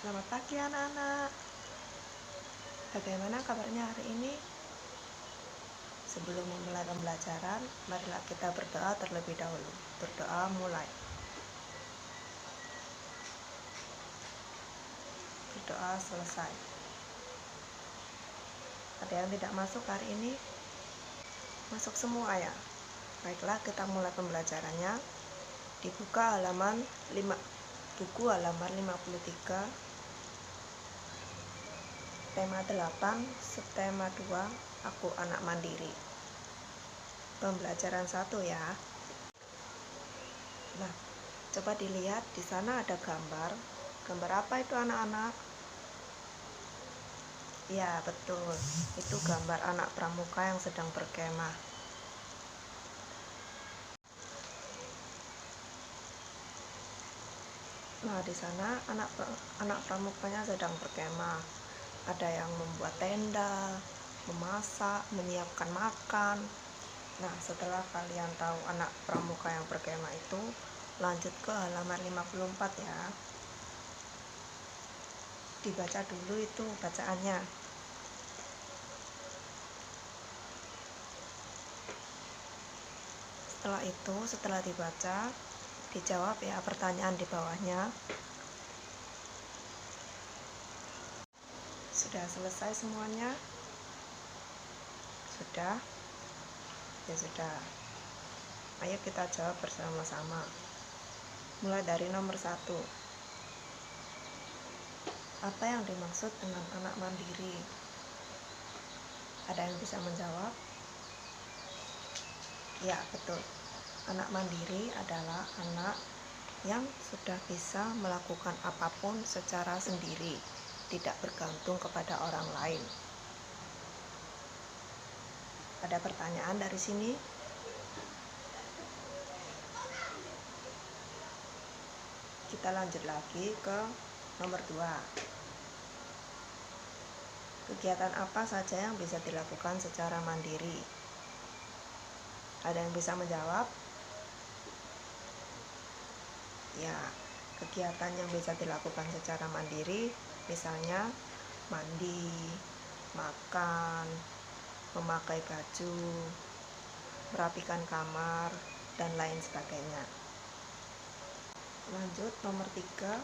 Selamat pagi anak-anak. Bagaimana kabarnya hari ini? Sebelum memulai pembelajaran, marilah kita berdoa terlebih dahulu. Berdoa mulai. Berdoa selesai. Ada yang tidak masuk hari ini? Masuk semua ya. Baiklah, kita mulai pembelajarannya. Dibuka halaman 5, buku halaman 53. Tema 8, subtema 2, aku anak mandiri. Pembelajaran 1 ya. Nah, coba dilihat di sana ada gambar. Gambar apa itu anak-anak? Ya, betul. Itu gambar anak pramuka yang sedang berkemah. Nah, di sana anak pramukanya sedang berkemah. Ada yang membuat tenda, memasak, menyiapkan makan. Nah, setelah kalian tahu anak pramuka yang berkemah itu, lanjut ke halaman 54 ya. Dibaca dulu itu bacaannya. Setelah itu, setelah dibaca, dijawab ya pertanyaan di bawahnya. Sudah selesai semuanya? Sudah? Ya sudah. Ayo kita jawab bersama-sama. Mulai dari nomor 1. Apa yang dimaksud dengan anak mandiri? Ada yang bisa menjawab? Ya, betul. Anak mandiri adalah anak yang sudah bisa melakukan apapun secara sendiri, tidak bergantung kepada orang lain. Ada pertanyaan dari sini? Kita lanjut lagi ke nomor 2. Kegiatan apa saja yang bisa dilakukan secara mandiri? Ada yang bisa menjawab? Ya, kegiatan yang bisa dilakukan secara mandiri misalnya mandi, makan, memakai baju, merapikan kamar, dan lain sebagainya. Lanjut nomor 3.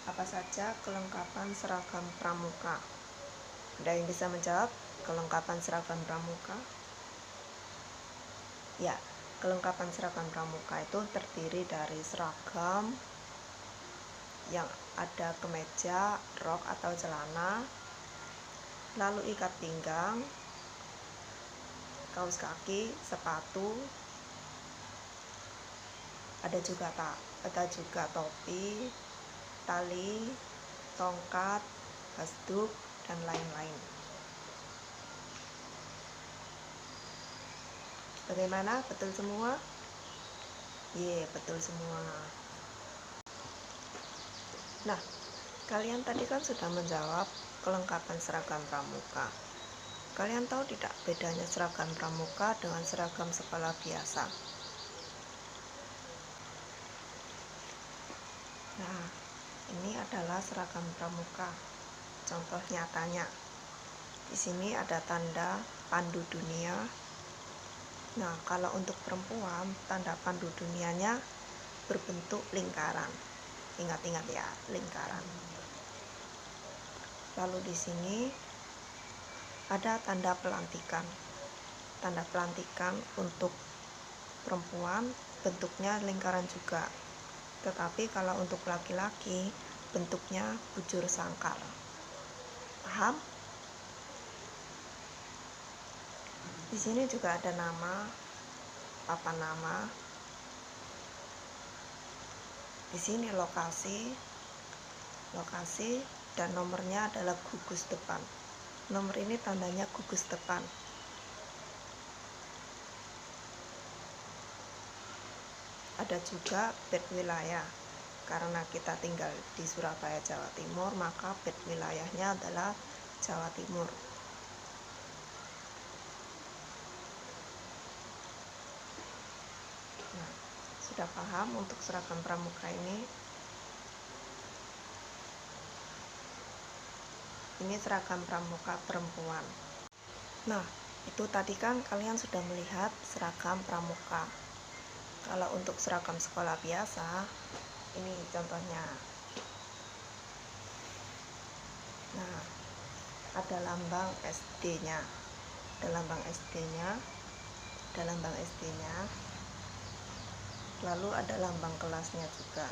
Apa saja kelengkapan seragam pramuka? Ada yang bisa menjawab kelengkapan seragam pramuka? Ya, kelengkapan seragam pramuka itu terdiri dari seragam yang ada kemeja, rok atau celana, lalu ikat pinggang, kaos kaki, sepatu, ada juga topi, tali, tongkat, hasduk, dan lain-lain. Bagaimana? Betul semua? Ye, betul semua. Nah, kalian tadi kan sudah menjawab kelengkapan seragam pramuka. Kalian tahu tidak bedanya seragam pramuka dengan seragam sekolah biasa? Nah, ini adalah seragam pramuka. Contoh nyatanya. Di sini ada tanda pandu dunia. Nah, kalau untuk perempuan, tanda pandu dunianya berbentuk lingkaran. Ingat-ingat ya, lingkaran. Lalu di sini ada tanda pelantikan. Tanda pelantikan untuk perempuan bentuknya lingkaran juga. Tetapi kalau untuk laki-laki bentuknya bujur sangkar. Paham? Di sini juga ada nama, papan nama. Di sini lokasi dan nomornya adalah gugus depan. Nomor ini tandanya gugus depan. Ada juga pet wilayah. Karena kita tinggal di Surabaya, Jawa Timur, maka pet wilayahnya adalah Jawa Timur. Nah, sudah paham untuk seragam pramuka ini? Ini seragam pramuka perempuan. Nah, itu tadi kan kalian sudah melihat seragam pramuka. Kalau untuk seragam sekolah biasa, ini contohnya. Nah, ada lambang SD-nya. Ada lambang SD-nya. Ada lambang SD-nya. Lalu ada lambang kelasnya juga.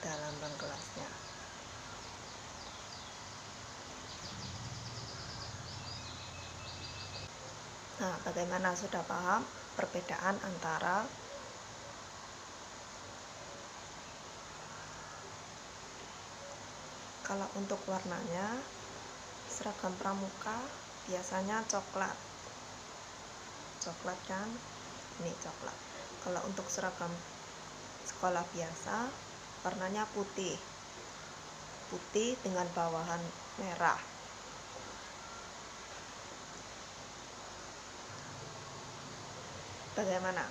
Ada lambang kelasnya. Nah, bagaimana, sudah paham perbedaan antara kalau untuk warnanya? Seragam pramuka biasanya coklat. Coklat kan? Ini coklat. Kalau untuk seragam sekolah biasa warnanya putih. Putih dengan bawahan merah. Bagaimana?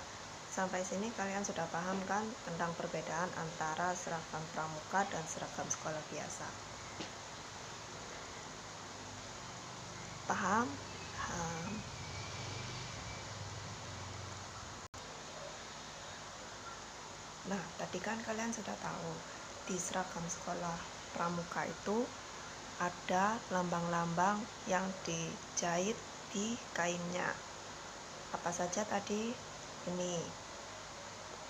Sampai sini kalian sudah paham kan tentang perbedaan antara seragam pramuka dan seragam sekolah biasa? Paham? Paham. Nah, tadi kan kalian sudah tahu di seragam sekolah pramuka itu ada lambang-lambang yang dijahit di kainnya. Apa saja tadi? Ini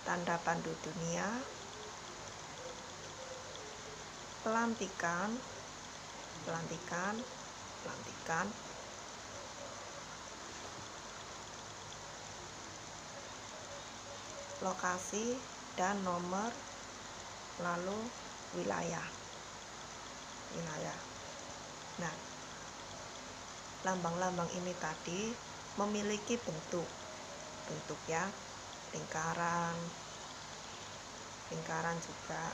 tanda pandu dunia, pelantikan, pelantikan, pelantikan, lokasi dan nomor, lalu wilayah. Nah, lambang-lambang ini tadi memiliki bentuk ya, lingkaran juga.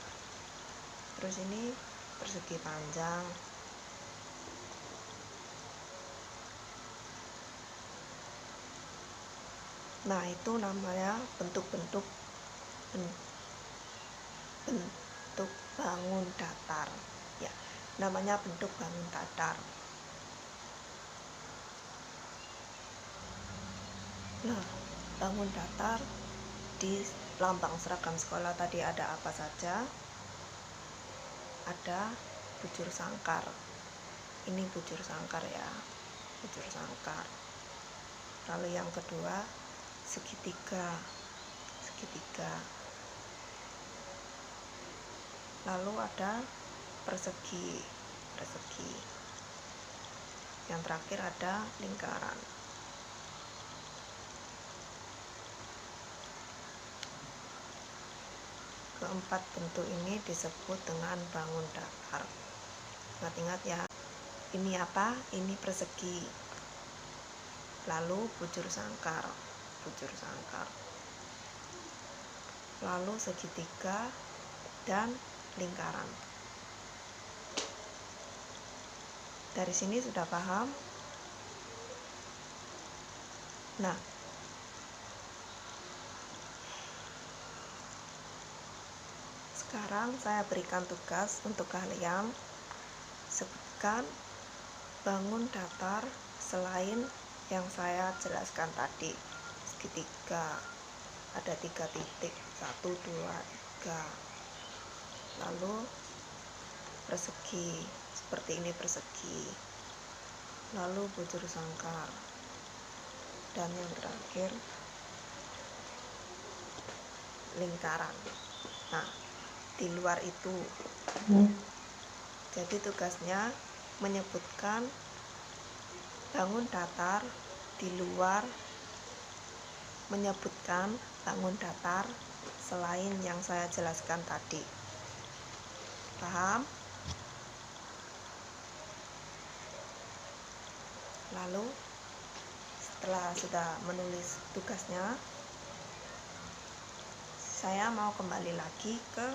Terus ini persegi panjang. Nah, itu namanya bentuk bangun datar ya, namanya bentuk bangun datar. Nah, bangun datar di lambang seragam sekolah tadi ada apa saja? Ada bujur sangkar. Ini bujur sangkar ya, bujur sangkar. Lalu yang kedua segitiga. Lalu ada persegi. Yang terakhir ada lingkaran. Keempat bentuk ini disebut dengan bangun datar. Ingat-ingat ya. Ini apa? Ini persegi. Lalu bujur sangkar. Lalu segitiga dan lingkaran. Dari sini sudah paham? Nah, sekarang saya berikan tugas untuk kalian sebutkan bangun datar selain yang saya jelaskan tadi. Segitiga ada 3 titik, 1, 2, 3. Lalu persegi, seperti ini persegi. Lalu bujur sangkar. Dan yang terakhir lingkaran. Nah, di luar itu jadi tugasnya menyebutkan bangun datar di luar, menyebutkan bangun datar selain yang saya jelaskan tadi. Paham? Lalu setelah sudah menulis tugasnya, saya mau kembali lagi ke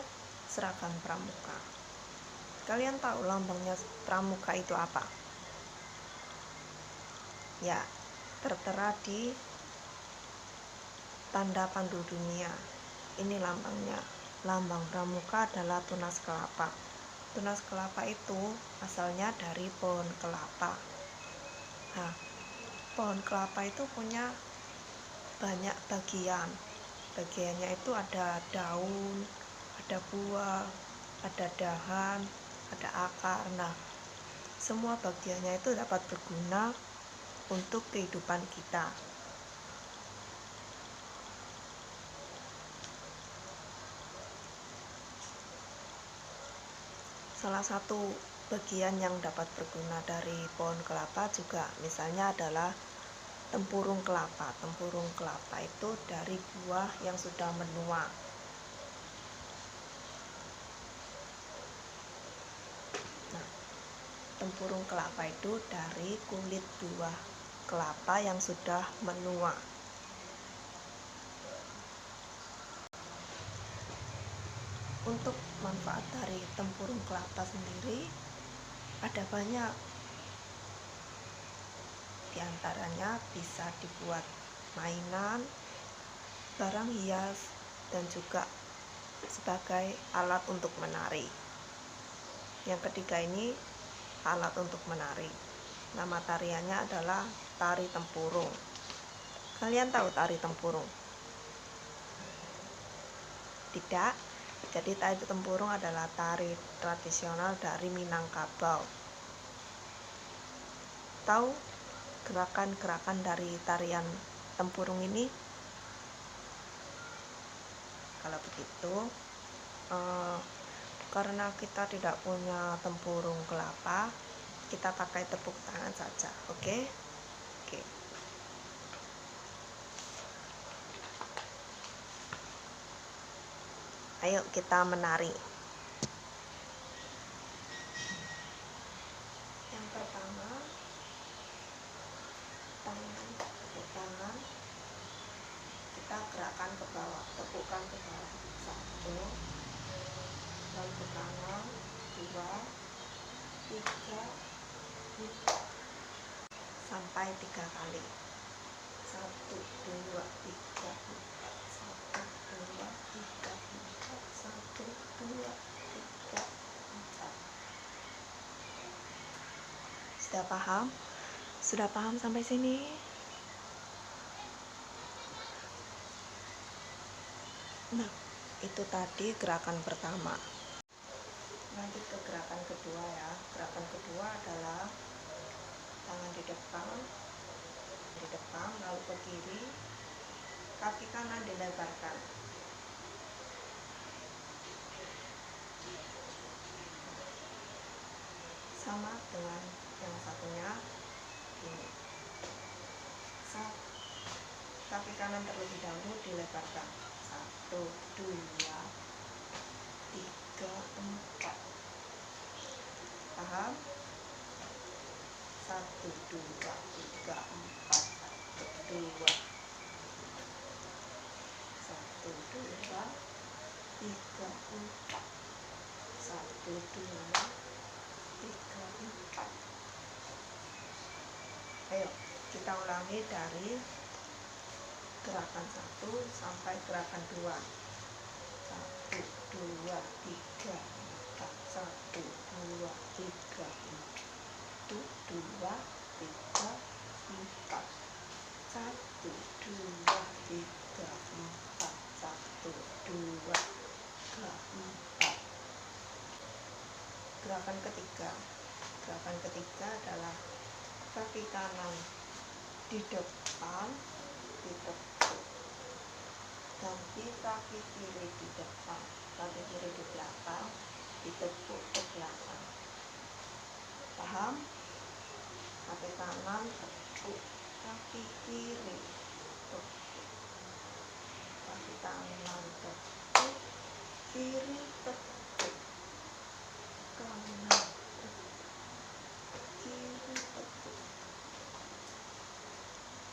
seragam pramuka. Kalian tahu lambangnya pramuka itu apa? Ya, tertera di tanda pandu dunia. Ini lambangnya. Lambang pramuka adalah tunas kelapa. Tunas kelapa itu asalnya dari pohon kelapa. Nah, pohon kelapa itu punya banyak bagian. Bagiannya itu ada daun, ada buah, ada dahan, ada akar. Nah, semua bagiannya itu dapat berguna untuk kehidupan kita. Salah satu bagian yang dapat berguna dari pohon kelapa juga misalnya adalah tempurung kelapa. Tempurung kelapa itu dari buah yang sudah menua. Nah, tempurung kelapa itu dari kulit buah kelapa yang sudah menua. Untuk manfaat dari tempurung kelapa sendiri ada banyak. Di antaranya bisa dibuat mainan, barang hias, dan juga sebagai alat untuk menari. Yang ketiga ini alat untuk menari. Nama tariannya adalah tari tempurung. Kalian tahu tari tempurung? Tidak. Jadi tari tempurung adalah tari tradisional dari Minangkabau. Tahu gerakan-gerakan dari tarian tempurung ini? Kalau begitu, karena kita tidak punya tempurung kelapa, kita pakai tepuk tangan saja, oke? Oke. Ayo kita menari. Yang pertama, tepuk tangan, kita gerakan ke bawah, tepukkan ke bawah. 1, lalu ke kanan, 2, 3, 4, sampai 3 kali. 1, 2, 3, 4, 1, 2, 3, 4, 1, 2, 3, 4. Sudah paham? Sudah paham sampai sini? Nah, itu tadi gerakan pertama. Lanjut ke gerakan kedua ya. Gerakan kedua adalah tangan di depan, lalu ke kiri, kaki kanan dilebarkan. Sama dengan yang satunya ini. Kaki kanan terlebih dahulu dilebarkan. 1, 2, 3, 4. Paham? 1, 2, 3, 4. 1, 2. 1, 2, 3, 4. 1, 2, 3, 4. Ayo kita ulangi dari gerakan 1 sampai gerakan 2. 1, 2, 3, 4. 1, 2, 3, 4. 1, 2, 3, 4. 1, 2, 3, 4. 1, 2, 3, 4. Gerakan ketiga. Gerakan ketiga adalah kaki kanan di depan, ditepuk. Ganti kaki kiri di depan, kaki kiri di belakang, ditepuk ke belakang. Paham? Kaki kanan tepuk, kaki kiri tepuk. Kaki kanan tepuk, kiri tepuk. Kanan tepuk, kiri tepuk.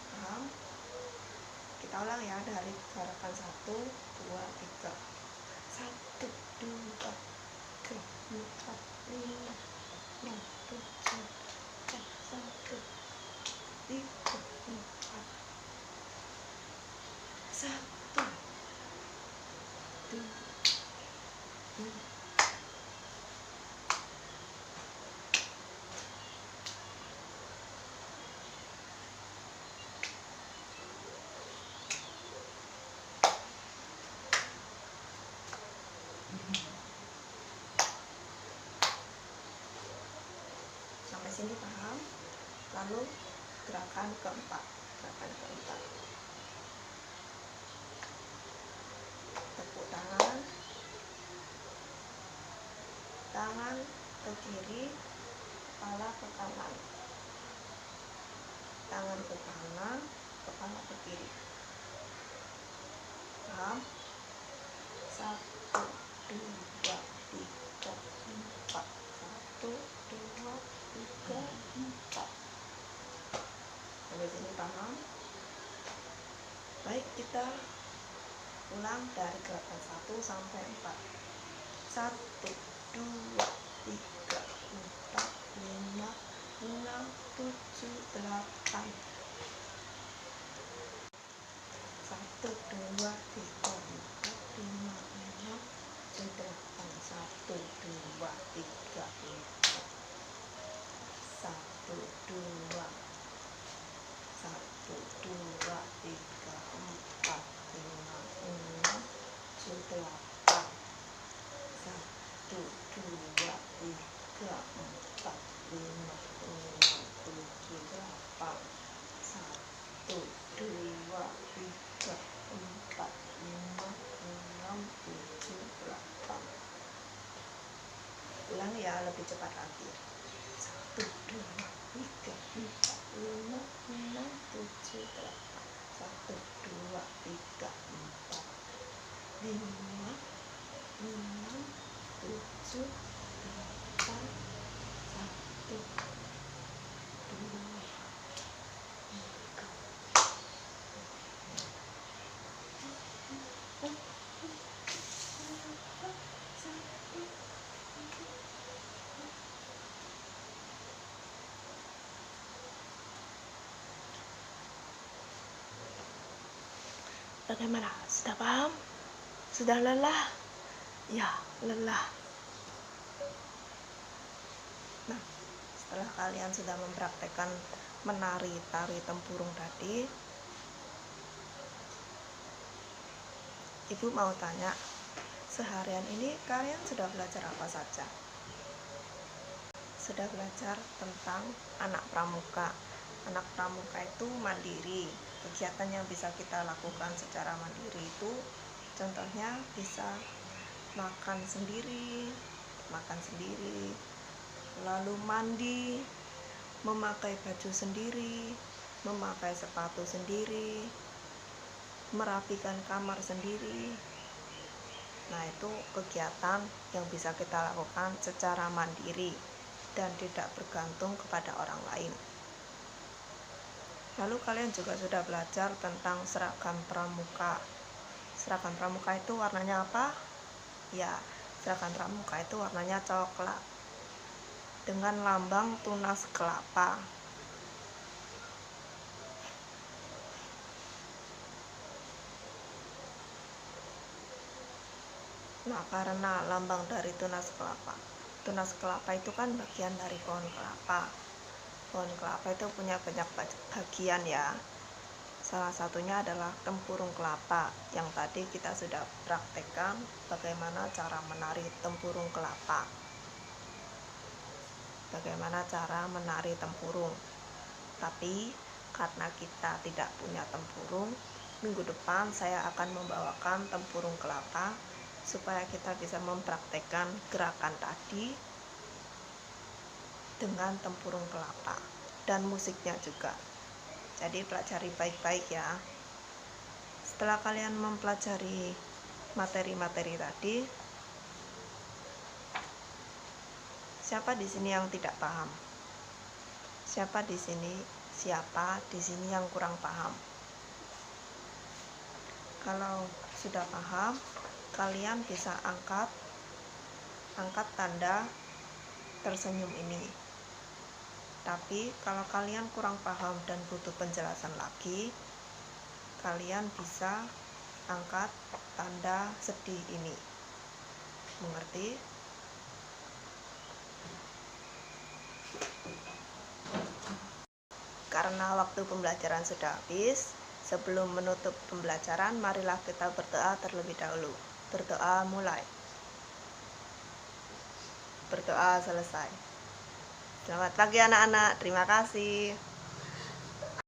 Paham? Kita ulang ya dari gerakan 1, 2, 3. 1, 2, 3, 4, 5, 6, 7, 8, 1, 3, 4. 1, 2, 3, Lalu gerakan keempat, tepuk tangan, tangan ke kiri, kepala ke kanan, tangan ke kanan, kepala ke kiri. Paham? 1, 2, 3, 4. 1, 2, 3, 4. Sampai sini paham? Baik, kita ulang dari gerakan 1 sampai 4. 1, 2, 3, 4, 5, 6, 7, 8. 1, 2, 3, 4, 5, 6, 7, 8. 1, 2, 3, 4. 1, 2, 1, 2, 3, 4, 5, 6, 7, 8. 1, 2, 3, 4, 5, 6, 7, 8. 1, 2, 3, 4, 5, 6, 7, 8. Ulang ya, lebih cepat lagi. 1, 2, 3, 4, 5, 6, 7, 8. 1, 2, 3, 4, 5, 6, 7, 8. 1, 2, 3. Bagaimana? Sudah paham? Sudah lelah? Ya, lelah. Nah, setelah kalian sudah mempraktekkan menari tari tempurung tadi, Ibu mau tanya, seharian ini kalian sudah belajar apa saja? Sudah belajar tentang anak pramuka. Anak pramuka itu mandiri. Kegiatan yang bisa kita lakukan secara mandiri itu contohnya bisa makan sendiri, lalu mandi, memakai baju sendiri, memakai sepatu sendiri, merapikan kamar sendiri. Nah, itu kegiatan yang bisa kita lakukan secara mandiri dan tidak bergantung kepada orang lain. Lalu kalian juga sudah belajar tentang seragam pramuka. Seragam pramuka itu warnanya apa? Ya, seragam pramuka itu warnanya coklat dengan lambang tunas kelapa. Nah, karena lambang dari tunas kelapa itu kan bagian dari pohon kelapa. Pohon kelapa itu punya banyak bagian ya. Salah satunya adalah tempurung kelapa, yang tadi kita sudah praktekkan bagaimana cara menari tempurung kelapa. Bagaimana cara menari tempurung. Tapi karena kita tidak punya tempurung, minggu depan saya akan membawakan tempurung kelapa supaya kita bisa mempraktekkan gerakan tadi dengan tempurung kelapa dan musiknya juga. Jadi pelajari baik-baik ya. Setelah kalian mempelajari materi-materi tadi, siapa di sini yang tidak paham? Siapa di sini yang kurang paham? Kalau sudah paham, kalian bisa angkat tanda tersenyum ini. Tapi kalau kalian kurang paham dan butuh penjelasan lagi, kalian bisa angkat tanda sedih ini. Mengerti? Karena waktu pembelajaran sudah habis, sebelum menutup pembelajaran, marilah kita berdoa terlebih dahulu. Berdoa mulai. Berdoa selesai. Selamat pagi anak-anak, terima kasih.